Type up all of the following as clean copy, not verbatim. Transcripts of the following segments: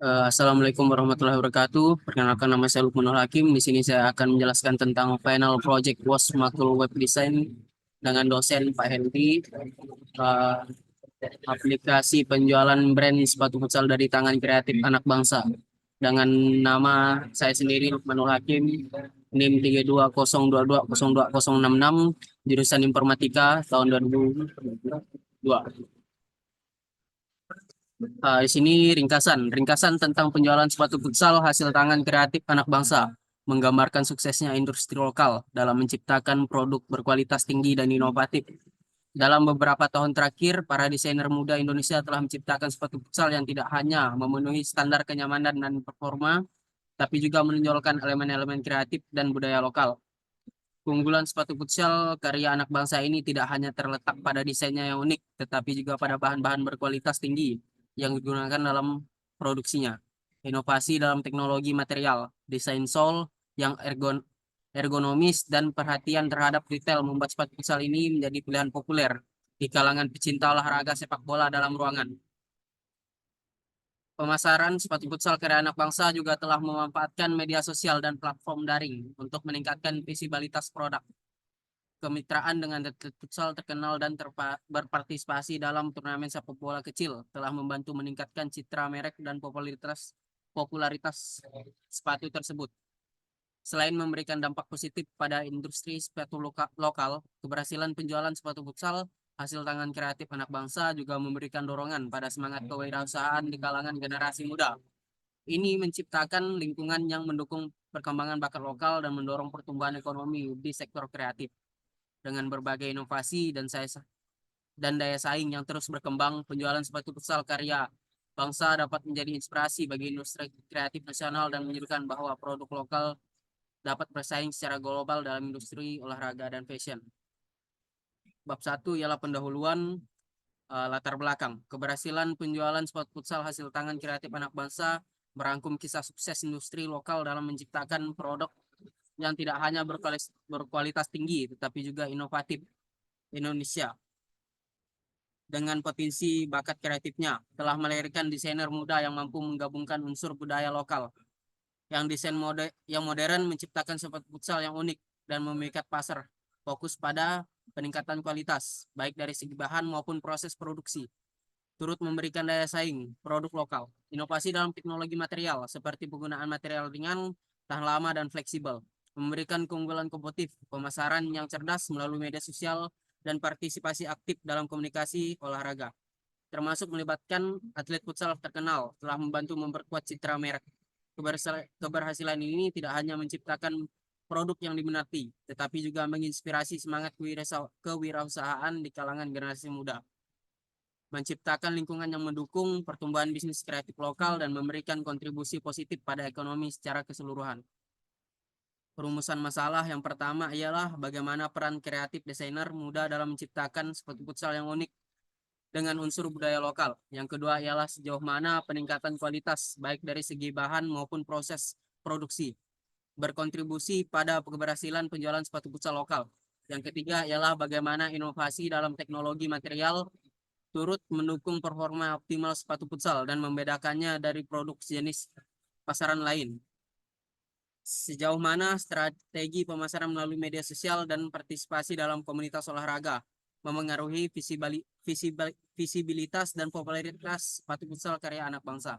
Assalamualaikum warahmatullahi wabarakatuh. Perkenalkan, nama saya Lukmanul Hakim. Di sini saya akan menjelaskan tentang final project WOS Makul Web Design dengan dosen Pak Hendy. Eh, Aplikasi penjualan brand sepatu futsal dari tangan kreatif anak bangsa. Dengan nama saya sendiri Lukmanul Hakim, NIM 3202202066, jurusan Informatika tahun 2002. Di sini ringkasan tentang penjualan sepatu futsal hasil tangan kreatif anak bangsa, menggambarkan suksesnya industri lokal dalam menciptakan produk berkualitas tinggi dan inovatif. Dalam beberapa tahun terakhir, para desainer muda Indonesia telah menciptakan sepatu futsal yang tidak hanya memenuhi standar kenyamanan dan performa, tapi juga menonjolkan elemen-elemen kreatif dan budaya lokal. Keunggulan sepatu futsal karya anak bangsa ini tidak hanya terletak pada desainnya yang unik, tetapi juga pada bahan-bahan berkualitas tinggi yang digunakan dalam produksinya. Inovasi dalam teknologi material, desain sol yang ergonomis, dan perhatian terhadap detail membuat sepatu futsal ini menjadi pilihan populer di kalangan pecinta olahraga sepak bola dalam ruangan. Pemasaran sepatu futsal karya anak bangsa juga telah memanfaatkan media sosial dan platform daring untuk meningkatkan visibilitas produk. Kemitraan dengan atlet futsal terkenal dan berpartisipasi dalam turnamen sepak bola kecil telah membantu meningkatkan citra merek dan popularitas sepatu tersebut. Selain memberikan dampak positif pada industri sepatu lokal, keberhasilan penjualan sepatu futsal hasil tangan kreatif anak bangsa juga memberikan dorongan pada semangat kewirausahaan di kalangan generasi muda. Ini menciptakan lingkungan yang mendukung perkembangan bakat lokal dan mendorong pertumbuhan ekonomi di sektor kreatif. Dengan berbagai inovasi dan daya saing yang terus berkembang, penjualan sepatu futsal karya bangsa dapat menjadi inspirasi bagi industri kreatif nasional dan menunjukkan bahwa produk lokal dapat bersaing secara global dalam industri olahraga dan fashion. Bab 1 ialah pendahuluan, latar belakang. Keberhasilan penjualan sepatu futsal hasil tangan kreatif anak bangsa merangkum kisah sukses industri lokal dalam menciptakan produk yang tidak hanya berkualitas tinggi, tetapi juga inovatif. Indonesia dengan potensi bakat kreatifnya telah melahirkan desainer muda yang mampu menggabungkan unsur budaya lokal. Yang modern menciptakan sepatu futsal yang unik dan memikat pasar, fokus pada peningkatan kualitas, baik dari segi bahan maupun proses produksi. Turut memberikan daya saing produk lokal. Inovasi dalam teknologi material, seperti penggunaan material ringan, tahan lama, dan fleksibel. Memberikan keunggulan kompetitif, pemasaran yang cerdas melalui media sosial, dan partisipasi aktif dalam komunikasi olahraga. Termasuk melibatkan atlet futsal terkenal, telah membantu memperkuat citra merek. Keberhasilan ini tidak hanya menciptakan produk yang diminati, tetapi juga menginspirasi semangat kewirausahaan di kalangan generasi muda, menciptakan lingkungan yang mendukung pertumbuhan bisnis kreatif lokal dan memberikan kontribusi positif pada ekonomi secara keseluruhan. Perumusan masalah yang pertama ialah bagaimana peran kreatif desainer muda dalam menciptakan sepatu futsal yang unik dengan unsur budaya lokal. Yang kedua ialah sejauh mana peningkatan kualitas baik dari segi bahan maupun proses produksi berkontribusi pada keberhasilan penjualan sepatu futsal lokal. Yang ketiga ialah bagaimana inovasi dalam teknologi material turut mendukung performa optimal sepatu futsal dan membedakannya dari produk jenis pasaran lain. Sejauh mana strategi pemasaran melalui media sosial dan partisipasi dalam komunitas olahraga memengaruhi visibilitas dan popularitas sepatu futsal karya anak bangsa.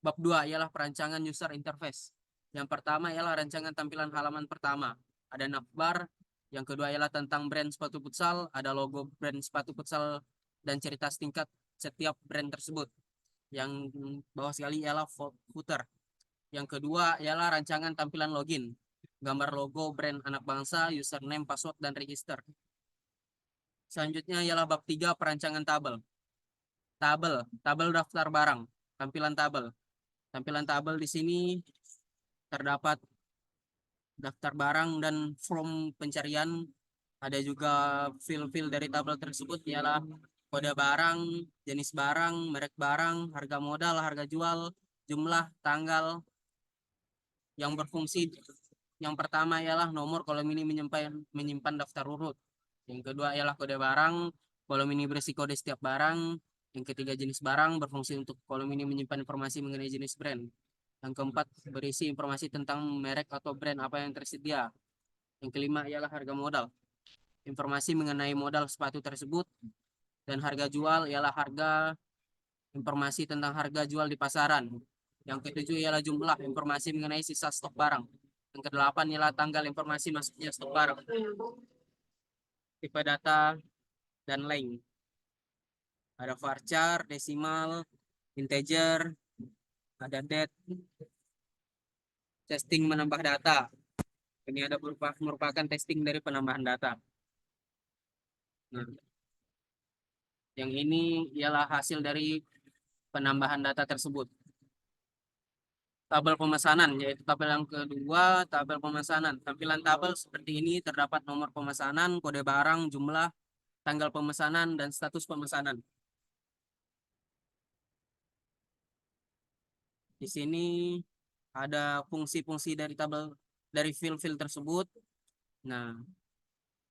Bab 2 ialah perancangan user interface. Yang pertama ialah rancangan tampilan halaman pertama. Ada navbar. Yang kedua ialah tentang brand sepatu futsal. Ada logo brand sepatu futsal dan cerita singkat setiap brand tersebut. Yang bawah sekali ialah footer. Yang kedua ialah rancangan tampilan login. Gambar logo brand anak bangsa, username, password, dan register. Selanjutnya ialah bab 3 perancangan tabel. Tabel daftar barang. Tampilan tabel. Tampilan tabel di sini terdapat daftar barang dan form pencarian. Ada juga fil-fil dari tabel tersebut ialah kode barang, jenis barang, merek barang, harga modal, harga jual, jumlah, tanggal. Yang berfungsi yang pertama ialah nomor kolom ini menyimpan daftar urut. Yang kedua ialah kode barang. Kolom ini berisi kode setiap barang. Yang ketiga, jenis barang berfungsi untuk kolom ini menyimpan informasi mengenai jenis brand. Yang keempat, berisi informasi tentang merek atau brand apa yang tersedia. Yang kelima ialah harga modal. Informasi mengenai modal sepatu tersebut. Dan harga jual ialah informasi tentang harga jual di pasaran. Yang ketujuh ialah jumlah informasi mengenai sisa stok barang. Yang kedelapan ialah tanggal informasi masuknya stok barang. Tipe data dan length. Ada varchar, desimal, integer, ada date, testing menambah data. Ini ada merupakan testing dari penambahan data. Nah, yang ini ialah hasil dari penambahan data tersebut. Tabel pemesanan, yaitu tabel yang kedua, tabel pemesanan. Tampilan tabel seperti ini terdapat nomor pemesanan, kode barang, jumlah, tanggal pemesanan, dan status pemesanan. Di sini ada fungsi-fungsi dari tabel dari fil-fil tersebut. Nah,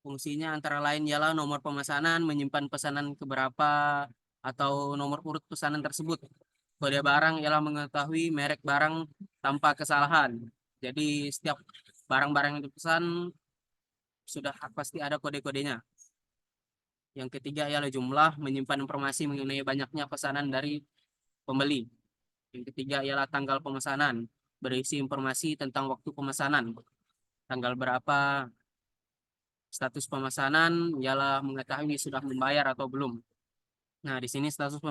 fungsinya antara lain ialah nomor pemesanan, menyimpan pesanan keberapa, atau nomor urut pesanan tersebut. Kode barang ialah mengetahui merek barang tanpa kesalahan. Jadi setiap barang-barang yang dipesan sudah pasti ada kode-kodenya. Yang ketiga ialah jumlah, menyimpan informasi mengenai banyaknya pesanan dari pembeli. Yang ketiga ialah tanggal pemesanan, berisi informasi tentang waktu pemesanan. Tanggal berapa, status pemesanan ialah mengetahui sudah membayar atau belum. Nah, di sini status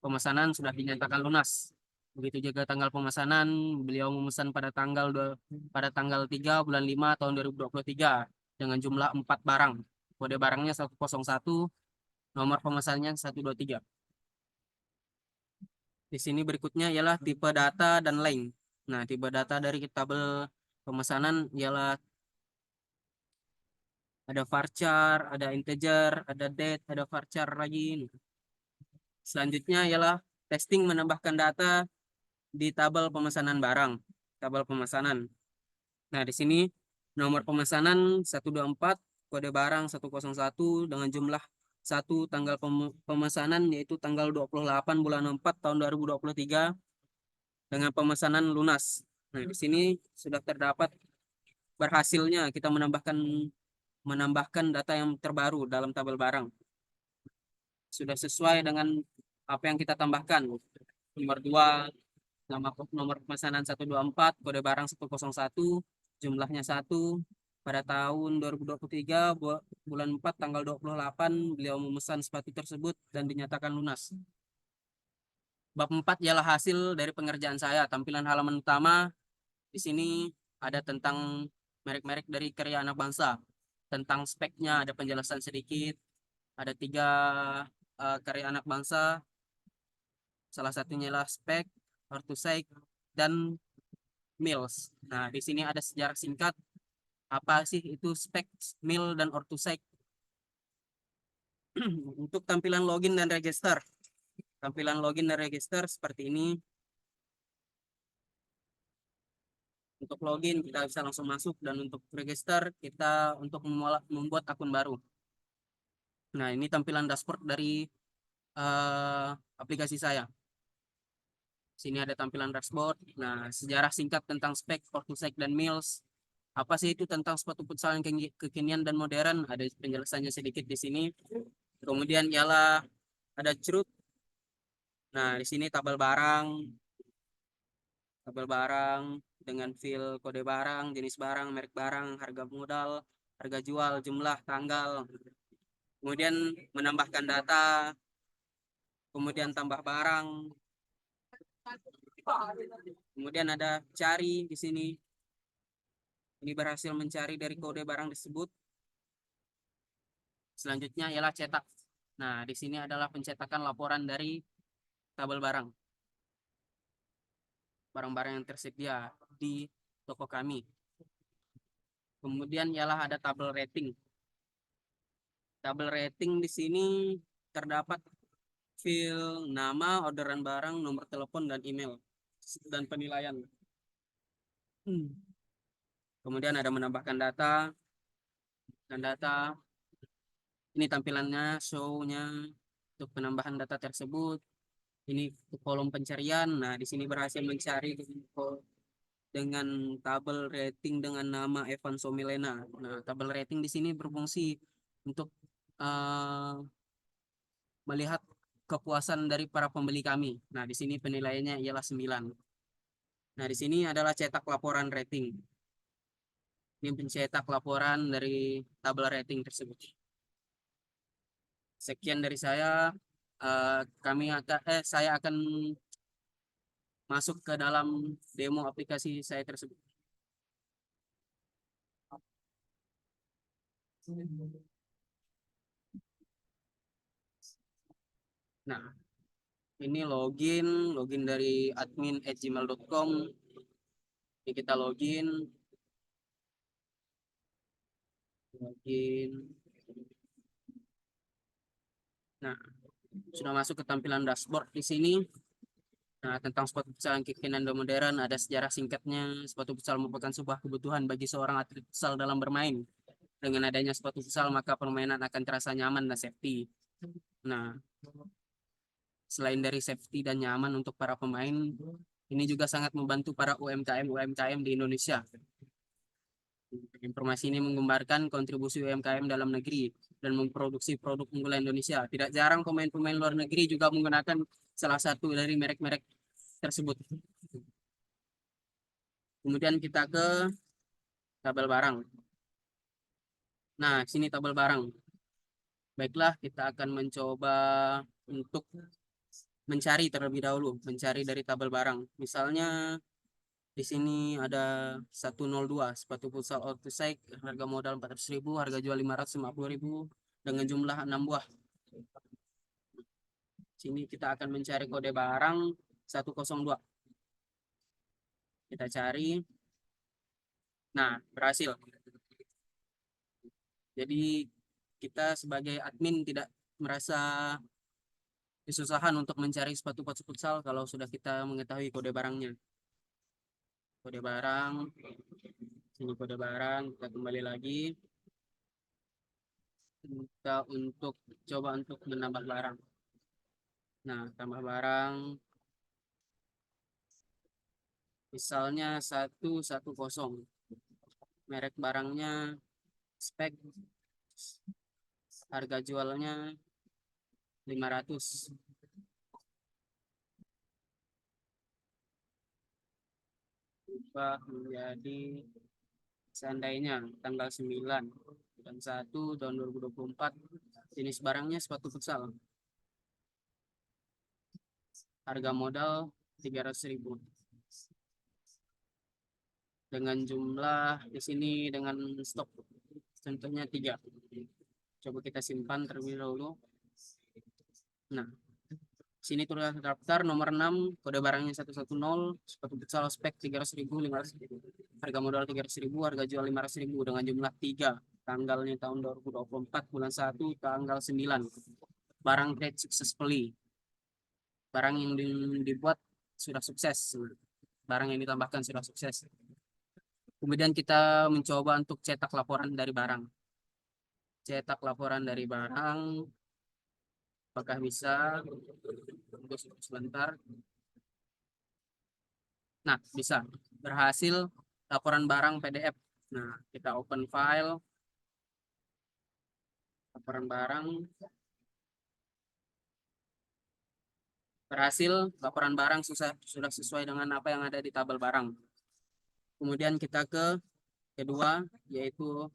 pemesanan sudah dinyatakan lunas. Begitu juga tanggal pemesanan, beliau memesan pada tanggal 3 bulan 5 tahun 2023 dengan jumlah 4 barang. Kode barangnya 101, nomor pemesanannya 123. Di sini berikutnya ialah tipe data dan length. Nah, tipe data dari tabel pemesanan ialah ada varchar, ada integer, ada date, ada varchar lagi. Selanjutnya ialah testing menambahkan data di tabel pemesanan barang, tabel pemesanan. Nah, di sini nomor pemesanan 124, kode barang 101 dengan jumlah 1, tanggal pemesanan yaitu tanggal 28 bulan 4 tahun 2023 dengan pemesanan lunas. Nah, di sini sudah terdapat berhasilnya kita menambahkan data yang terbaru dalam tabel barang. Sudah sesuai dengan apa yang kita tambahkan. Nomor 2, nomor pemesanan 124, kode barang 101, jumlahnya 1. Pada tahun 2023 bulan 4 tanggal 28 beliau memesan sepatu tersebut dan dinyatakan lunas. Bab 4 ialah hasil dari pengerjaan saya. Tampilan halaman utama di sini ada tentang merek-merek dari karya anak bangsa. Tentang speknya ada penjelasan sedikit. Ada 3 karya anak bangsa. Salah satunya adalah spek, orthosaik, dan Mills. Nah, di sini ada sejarah singkat. Apa sih itu spek, mil, dan orthosaik? Untuk tampilan login dan register. Tampilan login dan register seperti ini. Untuk login kita bisa langsung masuk, dan untuk register kita untuk membuat akun baru. Nah, ini tampilan dashboard dari aplikasi saya. Sini ada tampilan dashboard. Nah, sejarah singkat tentang spek, orthosaik, dan Mills. Apa sih itu tentang sepatu futsal yang kekinian dan modern? Ada penjelasannya sedikit di sini. Kemudian ialah ada cerut. Nah, di sini tabel barang dengan fil kode barang, jenis barang, merek barang, harga modal, harga jual, jumlah, tanggal. Kemudian menambahkan data, kemudian tambah barang. Kemudian ada cari di sini. Ini berhasil mencari dari kode barang tersebut. Selanjutnya ialah cetak. Nah, di sini adalah pencetakan laporan dari tabel barang. Barang-barang yang tersedia di toko kami. Kemudian ialah ada tabel rating. Tabel rating di sini terdapat fil nama, orderan barang, nomor telepon, dan email, dan penilaian. Kemudian ada menambahkan data, dan data Ini tampilannya, show-nya untuk penambahan data tersebut. Ini kolom pencarian. Nah, di sini berhasil mencari dengan tabel rating dengan nama Evan Somilena. Nah, tabel rating di sini berfungsi untuk eh, melihat kepuasan dari para pembeli kami. Nah, di sini penilaiannya ialah 9. Nah, di sini adalah cetak laporan rating. Ini pencetak laporan dari tabel rating tersebut. Sekian dari saya. Saya akan masuk ke dalam demo aplikasi saya tersebut. Nah, ini login dari admin@gmail.com. Ini kita login. Nah, sudah masuk ke tampilan dashboard di sini. Nah, tentang sepatu futsal yang kekinian dan modern, ada sejarah singkatnya. Sepatu futsal merupakan sebuah kebutuhan bagi seorang atlet futsal dalam bermain. Dengan adanya sepatu futsal, maka permainan akan terasa nyaman dan safety. Nah, selain dari safety dan nyaman untuk para pemain, ini juga sangat membantu para UMKM di Indonesia. Informasi ini menggambarkan kontribusi UMKM dalam negeri dan memproduksi produk unggulan Indonesia. Tidak jarang pemain-pemain luar negeri juga menggunakan salah satu dari merek-merek tersebut. Kemudian kita ke tabel barang. Nah, sini tabel barang. Baiklah, kita akan mencoba untuk mencari terlebih dahulu, mencari dari tabel barang. Misalnya di sini ada 102 sepatu futsal outside, harga modal 400.000, harga jual 550.000 dengan jumlah 6 buah. Sini kita akan mencari kode barang 102. Kita cari. Nah, berhasil. Jadi kita sebagai admin tidak merasa kesusahan untuk mencari sepatu futsal kalau sudah kita mengetahui kode barangnya. Kode barang, sini kode barang, kita kembali lagi. Kita coba untuk menambah barang. Nah, tambah barang, misalnya 110. Merek barangnya, spek, harga jualnya 500. Ubah menjadi seandainya tanggal 9 bulan 1 tahun 2024. Jenis barangnya sepatu futsal. Harga modal 300.000. Dengan jumlah di sini dengan stok contohnya 3. Coba kita simpan terlebih dahulu. Nah, sini sudah terdaftar nomor 6, kode barangnya 110, sepatu futsal spek 300.000, 500.000. Harga modal 300.000, harga jual 500.000 dengan jumlah 3. Tanggalnya tahun 2024 bulan 1 tanggal 9. Barang trade successfully. Barang yang dibuat sudah sukses. Barang yang ditambahkan sudah sukses. Kemudian kita mencoba untuk cetak laporan dari barang. Cetak laporan dari barang. Apakah bisa? Tunggu sebentar. Nah, bisa. Berhasil laporan barang PDF. Nah, kita open file. Laporan barang. Berhasil, laporan barang sudah sesuai dengan apa yang ada di tabel barang. Kemudian kita ke kedua, yaitu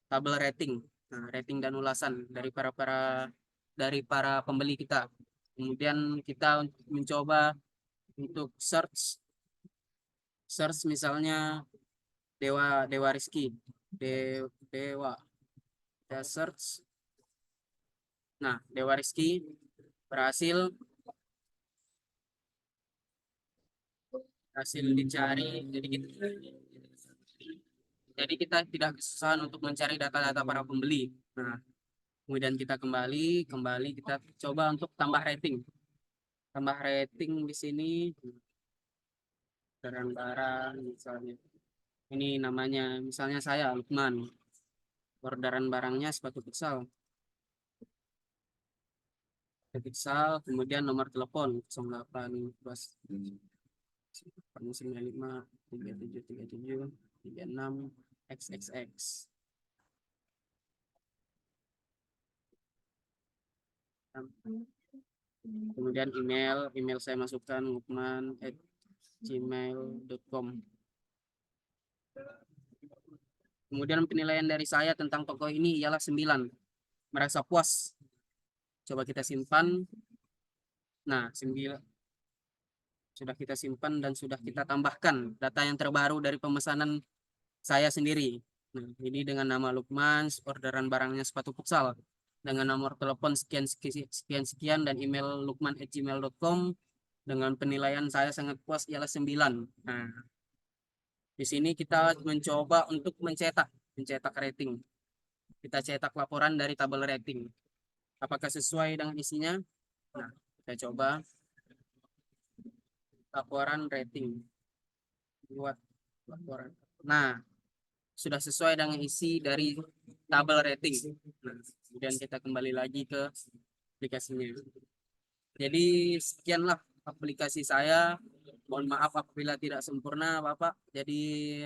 tabel rating. Nah, rating dan ulasan dari para pembeli kita. Kemudian kita mencoba untuk search misalnya Dewa Dewa Rizky, Dewa, kita search. Nah, Dewa Rizky berhasil dicari. Jadi kita tidak kesusahan untuk mencari data-data para pembeli. Nah, kemudian kita kembali kita coba untuk tambah rating. Tambah rating di sini barang-barang misalnya. Ini namanya misalnya saya Lukman. Orderan barangnya sepatu futsal. Pixel, kemudian nomor telepon 08 95 3737 36 XXX. Kemudian email saya masukkan lukman@gmail.com. Kemudian penilaian dari saya tentang toko ini ialah 9. Merasa puas. Coba kita simpan. Nah, 9 sudah kita simpan dan sudah kita tambahkan data yang terbaru dari pemesanan saya sendiri. Nah, ini dengan nama Lukman, orderan barangnya sepatu futsal. Dengan nomor telepon sekian dan email lukman@gmail.com. Dengan penilaian saya sangat puas ialah 9. Nah, di sini kita mencoba untuk mencetak rating. Kita cetak laporan dari tabel rating. Apakah sesuai dengan isinya? Nah, kita coba laporan rating. Buat laporan. Nah, sudah sesuai dengan isi dari tabel rating. Nah, kemudian kita kembali lagi ke aplikasinya. Jadi sekianlah aplikasi saya. Mohon maaf apabila tidak sempurna, Bapak. Jadi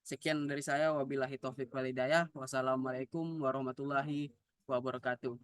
sekian dari saya. Wabillahi taufiq wal hidayah. Wassalamualaikum warahmatullahi wabarakatuh.